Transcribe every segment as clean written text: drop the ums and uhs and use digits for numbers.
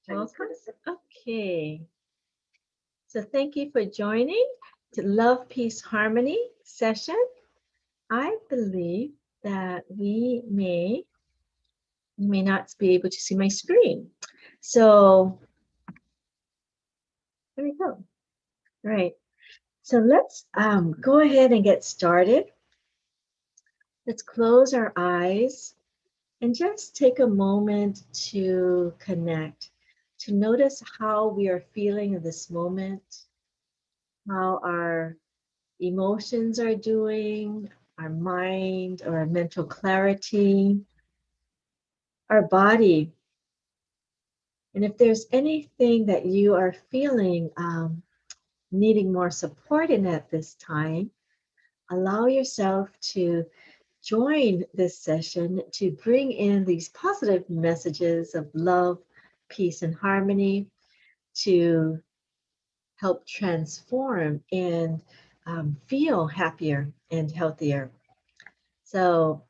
Welcome. Okay. So thank you for joining to Love, Peace, Harmony session. I believe that you may not be able to see my screen. So there we go. All right. So let's go ahead and get started. Let's close our eyes and just take a moment to connect, to notice how we are feeling in this moment, how our emotions are doing, our mind or our mental clarity, our body. And if there's anything that you are feeling needing more support in at this time, allow yourself to join this session to bring in these positive messages of love, peace, and harmony to help transform and feel happier and healthier. So,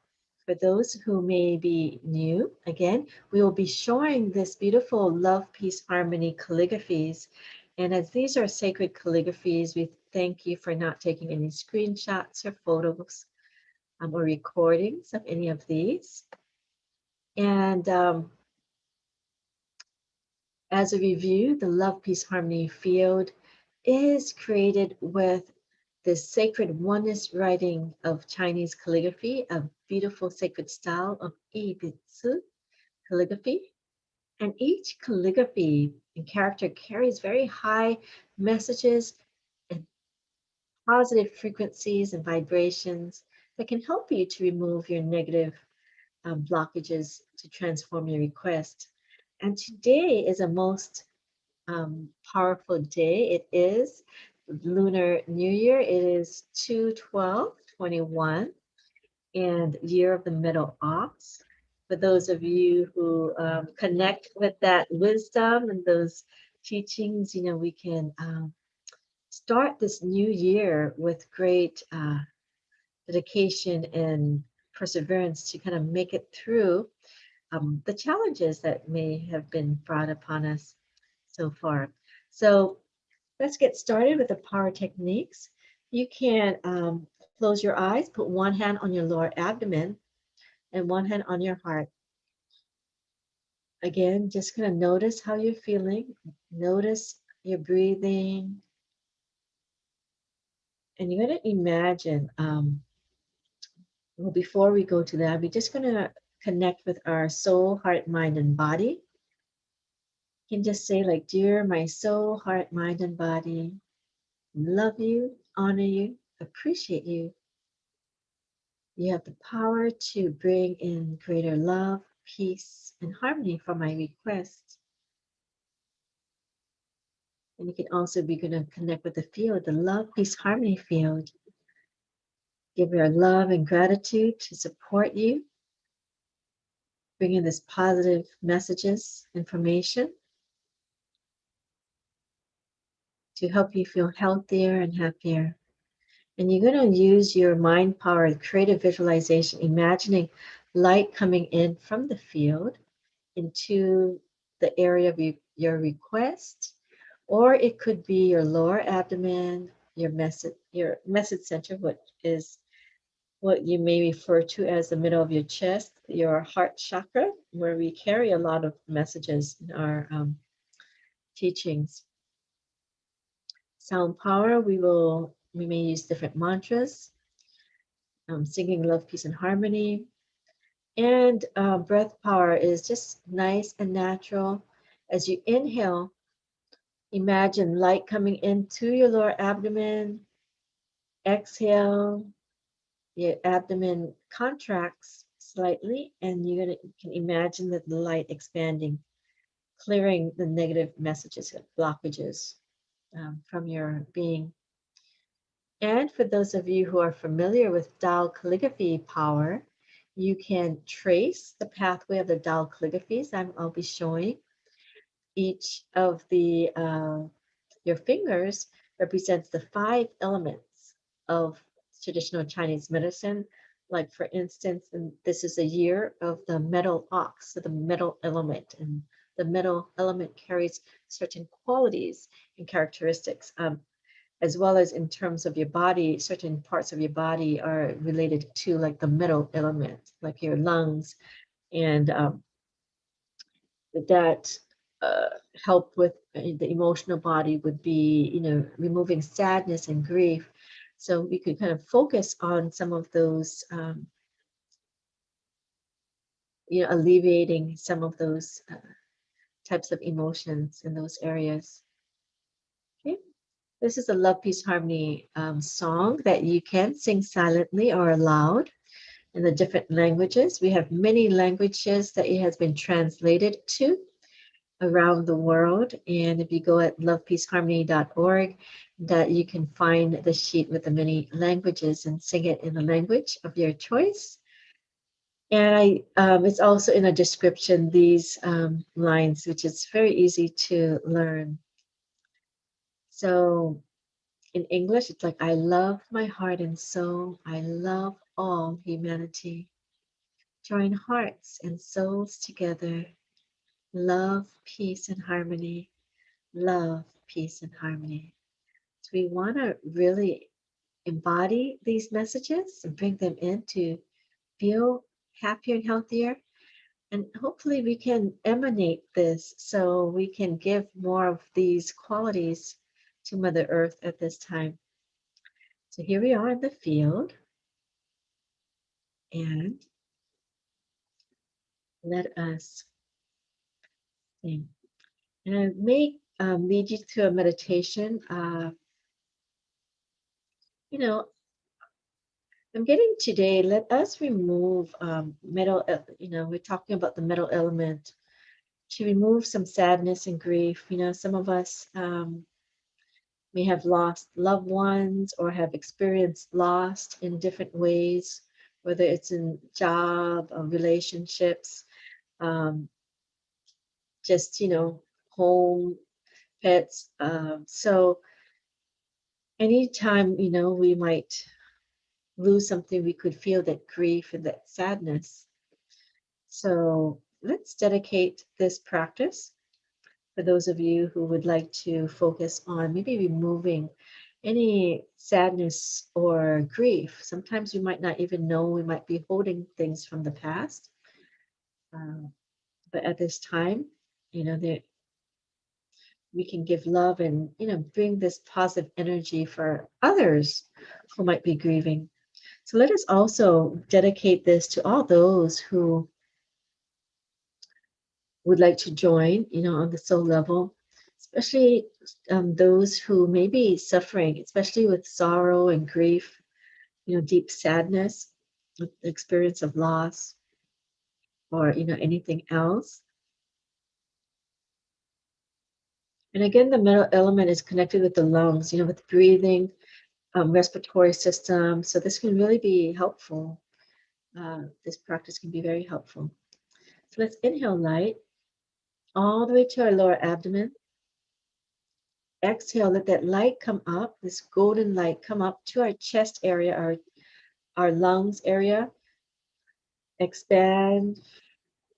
for those who may be new, again, we will be showing this beautiful love, peace, harmony calligraphies. And as these are sacred calligraphies, we thank you for not taking any screenshots or photos or recordings of any of these. And as a review, the love, peace, harmony field is created with the sacred oneness writing of Chinese calligraphy, a beautiful sacred style of He Xie calligraphy. And each calligraphy and character carries very high messages and positive frequencies and vibrations that can help you to remove your negative blockages to transform your request. And today is a most powerful day. It is Lunar New Year. It is 2/12/21 and Year of the Middle Ox. For those of you who connect with that wisdom and those teachings, we can start this new year with great dedication and perseverance to kind of make it through the challenges that may have been brought upon us so far. So let's get started with the power techniques. You can close your eyes, put one hand on your lower abdomen and one hand on your heart. Again, just kind of notice how you're feeling. Notice your breathing. And you're going to imagine, well, before we go to that, we're just going to connect with our soul, heart, mind, and body. You can just say like, dear my soul, heart, mind, and body, love you, honor you, appreciate you. You have the power to bring in greater love, peace, and harmony for my request. And you can also be going to connect with the field, the love, peace, harmony field. Give your love and gratitude to support you, bring in this positive messages, information to help you feel healthier and happier. And you're going to use your mind power, creative visualization, imagining light coming in from the field into the area of your request, or it could be your lower abdomen, your message center, which is what you may refer to as the middle of your chest, your heart chakra, where we carry a lot of messages in our teachings. Sound power, we may use different mantras, singing love, peace, and harmony. And breath power is just nice and natural. As you inhale, imagine light coming into your lower abdomen. Exhale, your abdomen contracts slightly, and you can imagine that the light expanding, clearing the negative messages, blockages from your being. And for those of you who are familiar with Tao Calligraphy power, you can trace the pathway of the Tao Calligraphies. I'll be showing each of the your fingers represents the 5 elements of traditional Chinese medicine. Like for instance, and this is a year of the metal ox, so the metal element, and the metal element carries certain qualities and characteristics, as well as in terms of your body, certain parts of your body are related to like the metal element, like your lungs, and that uh, help with the emotional body would be, removing sadness and grief. So we could kind of focus on some of those, alleviating some of those types of emotions in those areas. Okay. This is a Love, Peace, Harmony song that you can sing silently or aloud in the different languages. We have many languages that it has been translated to around the world. And if you go at lovepeaceharmony.org, that you can find the sheet with the many languages and sing it in the language of your choice. And it's also in a description, these lines, which is very easy to learn. So in English, it's like, I love my heart and soul. I love all humanity. Join hearts and souls together. Love, peace, and harmony. Love, peace, and harmony. So we want to really embody these messages and bring them in to feel happier and healthier. And hopefully we can emanate this so we can give more of these qualities to Mother Earth at this time. So here we are in the field, and let us sing. And I may lead you to a meditation. You know, I'm getting today, let us remove metal, we're talking about the metal element to remove some sadness and grief. Some of us may have lost loved ones or have experienced loss in different ways, whether it's in job or relationships, um, just, home, pets. So anytime, we might lose something, we could feel that grief and that sadness. So let's dedicate this practice for those of you who would like to focus on maybe removing any sadness or grief. Sometimes we might not even know we might be holding things from the past. But at this time, that we can give love and, bring this positive energy for others who might be grieving. So let us also dedicate this to all those who would like to join, on the soul level, especially those who may be suffering, especially with sorrow and grief, deep sadness, with the experience of loss, or anything else. And again, the mental element is connected with the lungs, with breathing, respiratory system. So this can really be helpful. This practice can be very helpful. So let's inhale light all the way to our lower abdomen. Exhale, let that light come up, this golden light come up to our chest area, our lungs area. Expand,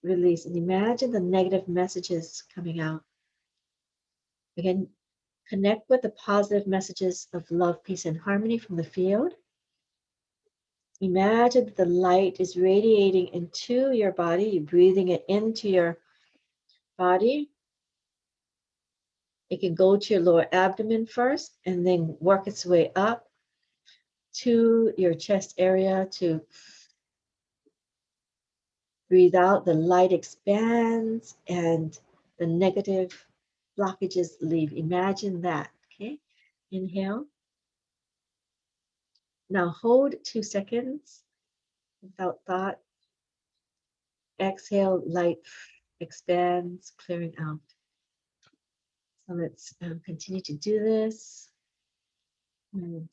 release, and imagine the negative messages coming out. Again, connect with the positive messages of love, peace, and harmony from the field. Imagine that the light is radiating into your body, you're breathing it into your body. It can go to your lower abdomen first and then work its way up to your chest area. To breathe out, the light expands and the negative blockages leave. Imagine that, okay? Inhale. Now hold 2 seconds without thought. Exhale, light expands, clearing out. So let's continue to do this. And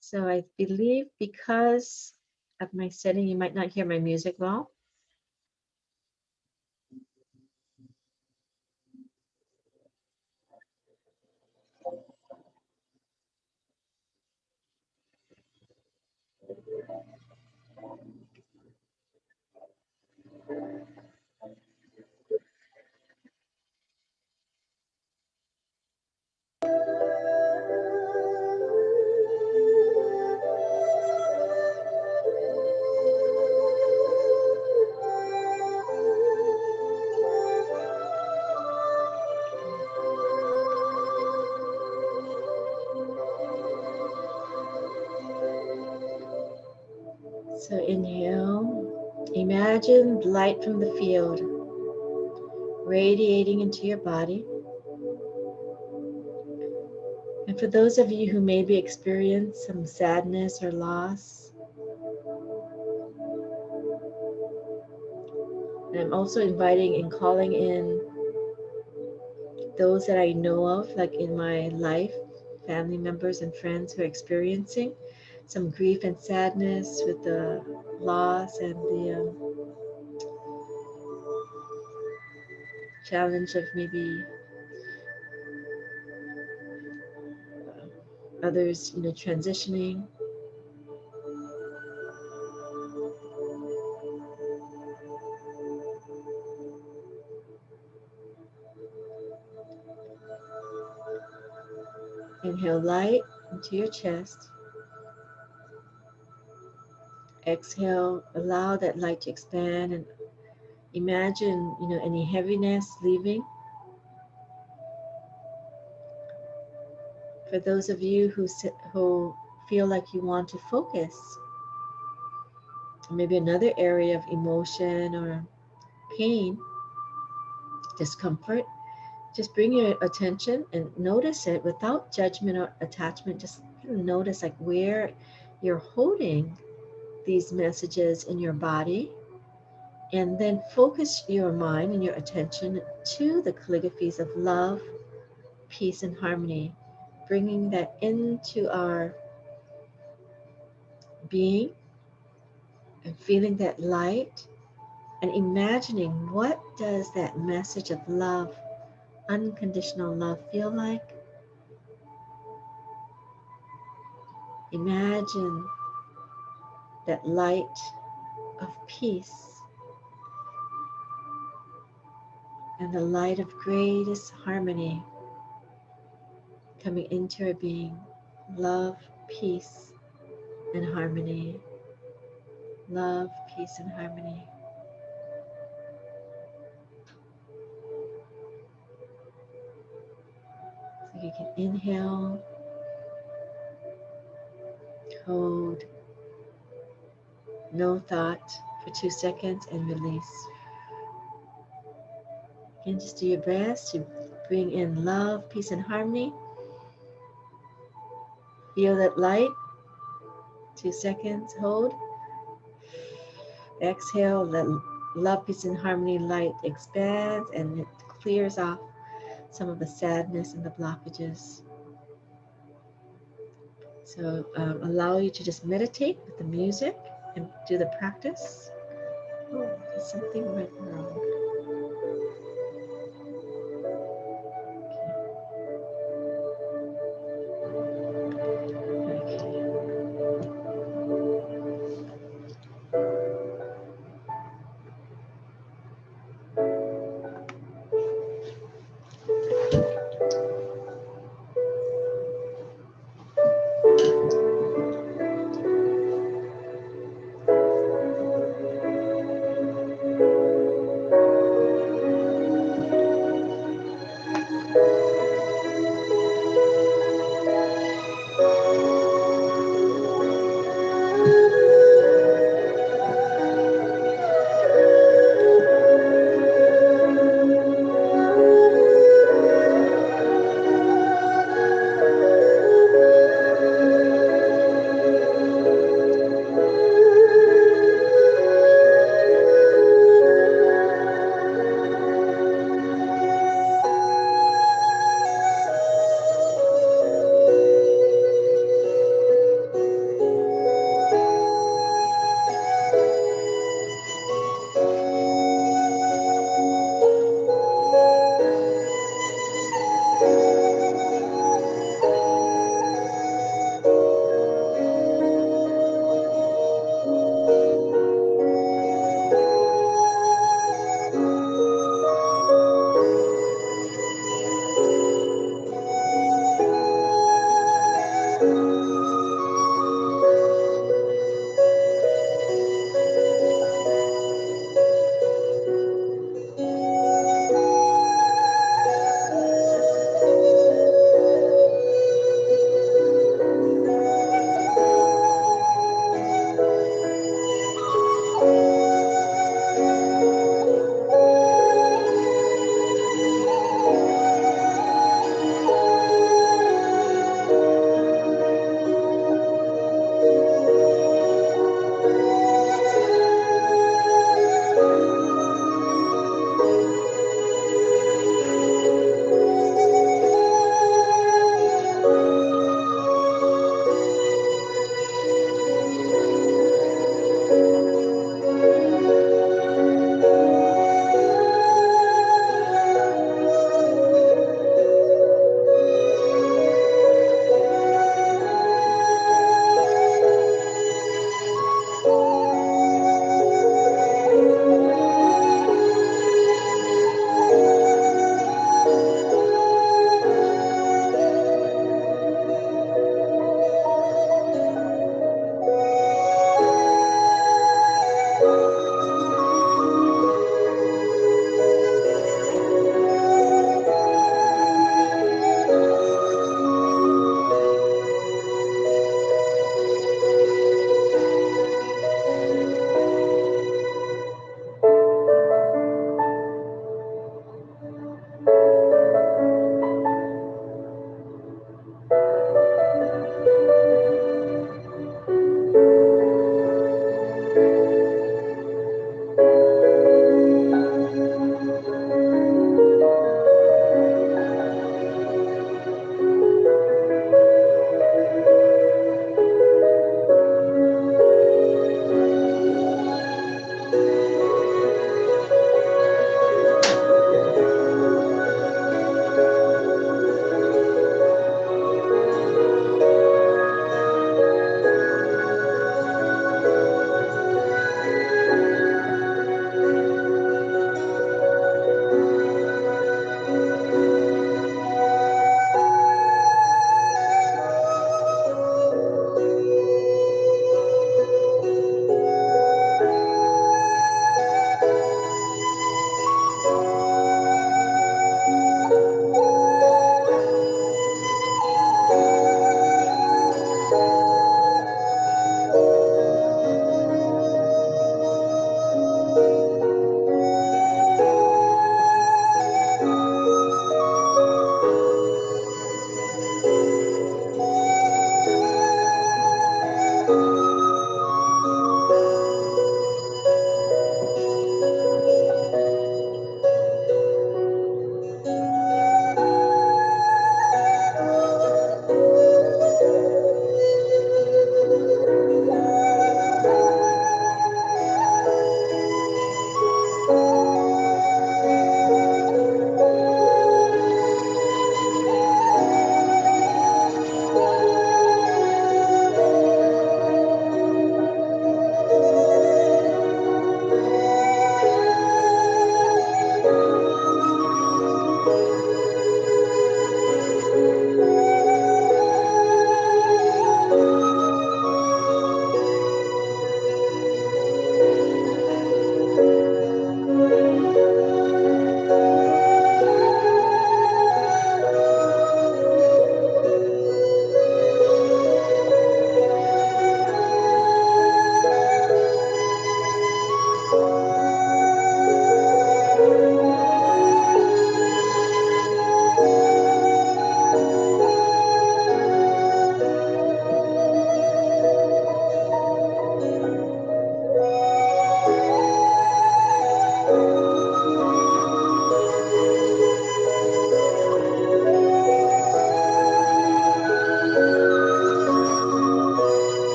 so I believe because of my setting, you might not hear my music well. So inhale, imagine light from the field radiating into your body. And for those of you who maybe experience some sadness or loss, and I'm also inviting and calling in those that I know of, like in my life, family members and friends who are experiencing some grief and sadness with the loss and the challenge of maybe others, transitioning. Inhale light into your chest. Exhale, allow that light to expand and imagine, any heaviness leaving. For those of you who feel like you want to focus, maybe another area of emotion or pain, discomfort, just bring your attention and notice it without judgment or attachment. Just notice like where you're holding these messages in your body, and then focus your mind and your attention to the calligraphies of love, peace, and harmony, bringing that into our being and feeling that light and imagining what does that message of love, unconditional love, feel like. Imagine that light of peace and the light of greatest harmony coming into our being. Love, peace, and harmony. Love, peace, and harmony. So you can inhale, hold, no thought for 2 seconds and release. Again, just do your best to bring in love, peace, and harmony. Feel that light. 2 seconds, hold. Exhale, let love, peace, and harmony light expands and it clears off some of the sadness and the blockages. So allow you to just meditate with the music and do the practice. Oh, there's something went wrong.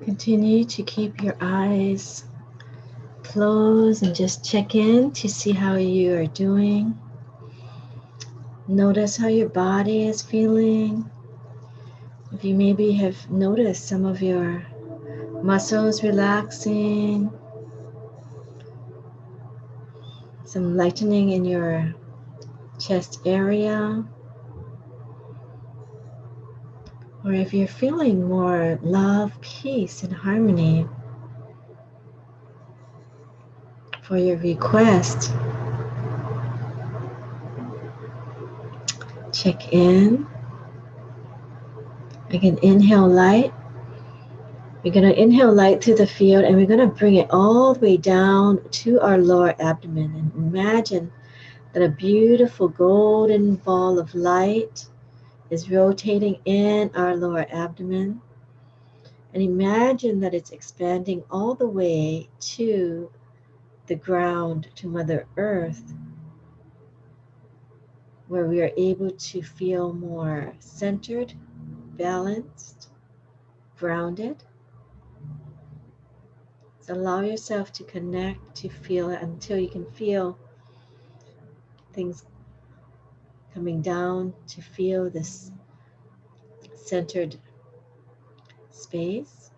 Continue to keep your eyes closed and just check in to see how you are doing. Notice how your body is feeling. If you maybe have noticed some of your muscles relaxing, some lightening in your chest area, or if you're feeling more love, peace, and harmony for your request, check in. Again, inhale light. We're going to inhale light through the field and we're going to bring it all the way down to our lower abdomen. And imagine that a beautiful golden ball of light is rotating in our lower abdomen. And imagine that it's expanding all the way to the ground, to Mother Earth, where we are able to feel more centered, balanced, grounded. So allow yourself to connect, to feel it until you can feel things coming down, to feel this centered space.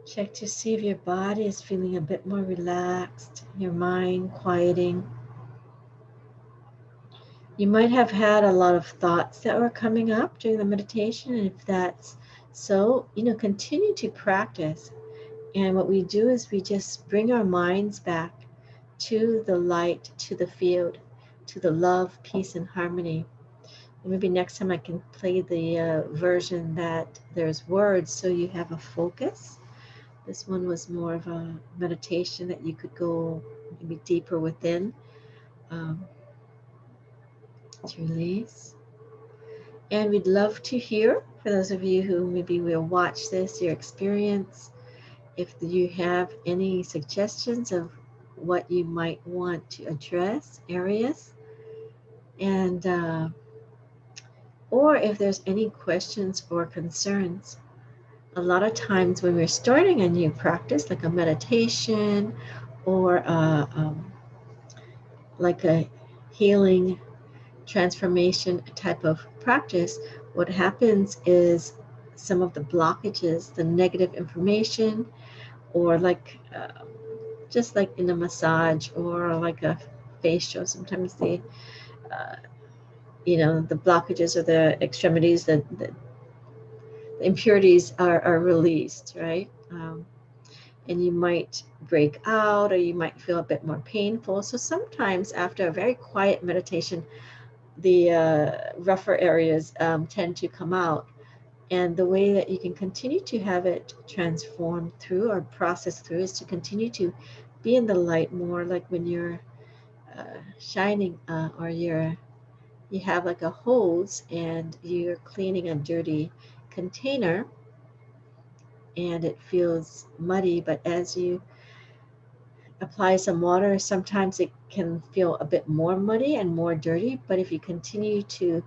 Check to see if your body is feeling a bit more relaxed, your mind quieting. You might have had a lot of thoughts that were coming up during the meditation, and if that's so, continue to practice. And what we do is we just bring our minds back to the light, to the field, to the love, peace, and harmony. And maybe next time I can play the version that there's words so you have a focus. This one was more of a meditation that you could go maybe deeper within to release. And we'd love to hear, for those of you who maybe will watch this, your experience. If you have any suggestions of what you might want to address, areas, and or if there's any questions or concerns. A lot of times when we're starting a new practice, like a meditation or like a healing transformation type of practice, what happens is some of the blockages, the negative information, or like just like in a massage or like a facial, sometimes the the blockages or the extremities, the impurities are released, right? And you might break out or you might feel a bit more painful. So sometimes after a very quiet meditation, the rougher areas tend to come out. And the way that you can continue to have it transform through or process through is to continue to be in the light more, like when you're shining or you have like a hose and you're cleaning a dirty container and it feels muddy, but as you apply some water, sometimes it can feel a bit more muddy and more dirty, but if you continue to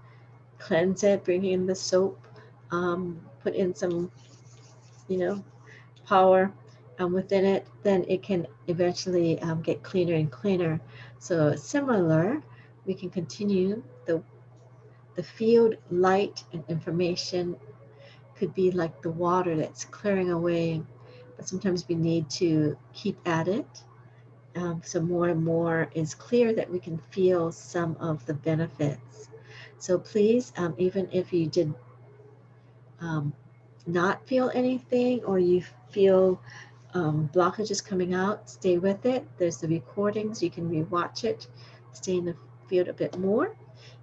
cleanse it, bring in the soap, put in some, power within it, then it can eventually get cleaner and cleaner. So similar, we can continue the field light and information could be like the water that's clearing away, but sometimes we need to keep at it. So more and more is clear that we can feel some of the benefits. So please, even if you did not feel anything or you feel blockages coming out, stay with it. There's the recordings, you can rewatch it, stay in the field a bit more.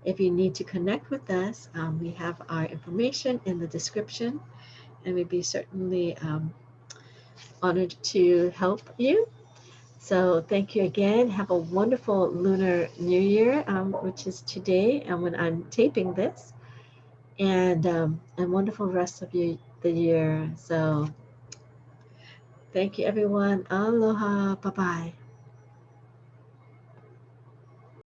If you need to connect with us, we have our information in the description, and we'd be certainly honored to help you. So thank you again. Have a wonderful Lunar New Year, which is today and when I'm taping this, and wonderful rest of the year. So thank you, everyone. Aloha. Bye-bye.